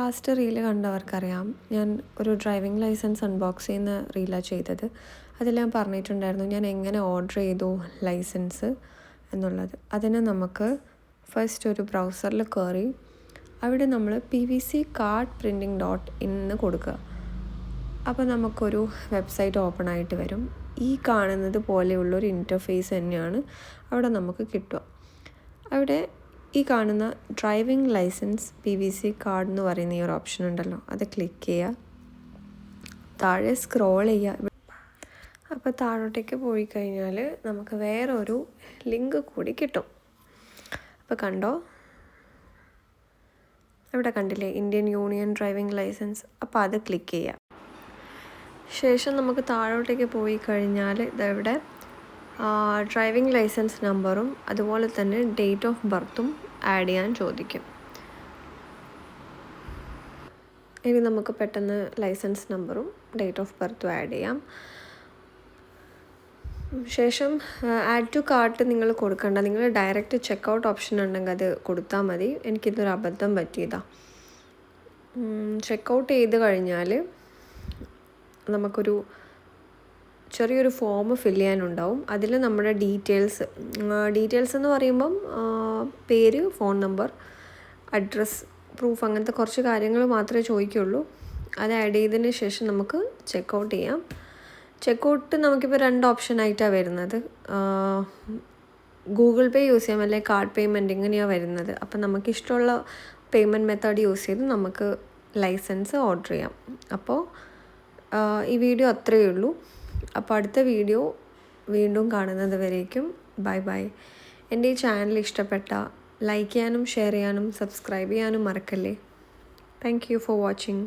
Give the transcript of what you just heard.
Last reel കണ്ടവർക്കറിയാം, ഞാൻ ഒരു driving licence unbox ചെയ്യുന്ന റീലാണ് ചെയ്തത്. അതിൽ ഞാൻ പറഞ്ഞിട്ടുണ്ടായിരുന്നു ഞാൻ എങ്ങനെ ഓർഡർ ചെയ്തു ലൈസൻസ് എന്നുള്ളത്. അതിന് നമുക്ക് ഫസ്റ്റ് ഒരു ബ്രൗസറിൽ കയറി അവിടെ നമ്മൾ pvcardprinting.in കൊടുക്കുക. അപ്പോൾ നമുക്കൊരു വെബ്സൈറ്റ് ഓപ്പൺ ആയിട്ട് വരും. ഈ കാണുന്നത് പോലെയുള്ളൊരു ഇൻ്റർഫേസ് തന്നെയാണ് അവിടെ നമുക്ക് കിട്ടുക. അവിടെ ഈ കാണുന്ന ഡ്രൈവിംഗ് ലൈസൻസ് PVC കാർഡ് എന്ന് പറയുന്ന ഈ ഒരു ഓപ്ഷൻ ഉണ്ടല്ലോ, അത് ക്ലിക്ക് ചെയ്യുക. താഴെ സ്ക്രോൾ ചെയ്യുക. അപ്പോൾ താഴോട്ടേക്ക് പോയി കഴിഞ്ഞാൽ നമുക്ക് വേറൊരു ലിങ്ക് കൂടി കിട്ടും. അപ്പോൾ കണ്ടോ, ഇവിടെ കണ്ടില്ലേ ഇന്ത്യൻ യൂണിയൻ ഡ്രൈവിംഗ് ലൈസൻസ്. അപ്പോൾ അത് ക്ലിക്ക് ചെയ്യുക. ശേഷം നമുക്ക് താഴോട്ടേക്ക് പോയി കഴിഞ്ഞാൽ ഇതവിടെ ഡ്രൈവിംഗ് ലൈസൻസ് നമ്പറും അതുപോലെ തന്നെ ഡേറ്റ് ഓഫ് ബർത്തും ആഡ് ചെയ്യാൻ ചോദിക്കും. ഇനി നമുക്ക് പെട്ടെന്ന് ലൈസൻസ് നമ്പറും ഡേറ്റ് ഓഫ് ബർത്തും ആഡ് ചെയ്യാം. ശേഷം ആഡ് ടു കാർട്ട് നിങ്ങൾ കൊടുക്കണ്ട, നിങ്ങൾ ഡയറക്റ്റ് ചെക്കൗട്ട് ഓപ്ഷൻ ഉണ്ടെങ്കിൽ അത് കൊടുത്താൽ മതി. എനിക്കിതൊരു അബദ്ധം പറ്റിയതാണ്. ചെക്കൗട്ട് ചെയ്ത് കഴിഞ്ഞാൽ നമുക്കൊരു ചെറിയൊരു ഫോം ഫില്ല് ചെയ്യാനുണ്ടാവും. അതിൽ നമ്മുടെ ഡീറ്റെയിൽസ് എന്ന് പറയുമ്പം പേര്, ഫോൺ നമ്പർ, അഡ്രസ്സ് പ്രൂഫ്, അങ്ങനത്തെ കുറച്ച് കാര്യങ്ങൾ മാത്രമേ ചോദിക്കുള്ളൂ. അത് ആഡ് ചെയ്തതിന് ശേഷം നമുക്ക് ചെക്കൗട്ട് ചെയ്യാം. ചെക്കൗട്ട് നമുക്കിപ്പോൾ 2 ഓപ്ഷനായിട്ടാണ് വരുന്നത്. ഗൂഗിൾ പേ യൂസ് ചെയ്യാം, അല്ലെങ്കിൽ കാർഡ് പേയ്മെൻറ്റ്, ഇങ്ങനെയാണ് വരുന്നത്. അപ്പം നമുക്കിഷ്ടമുള്ള പേയ്മെൻറ്റ് മെത്തേഡ് യൂസ് ചെയ്ത് നമുക്ക് ലൈസൻസ് ഓർഡർ ചെയ്യാം. അപ്പോൾ ഈ വീഡിയോ അത്രയേ ഉള്ളൂ. അപ്പോൾ അടുത്ത വീഡിയോ വീണ്ടും കാണുന്നത് വരേക്കും ബൈ ബൈ. എൻ്റെ ഈ ചാനൽ ഇഷ്ടപ്പെട്ട ലൈക്ക് ചെയ്യാനും ഷെയർ ചെയ്യാനും സബ്സ്ക്രൈബ് ചെയ്യാനും മറക്കല്ലേ. Thank you for watching.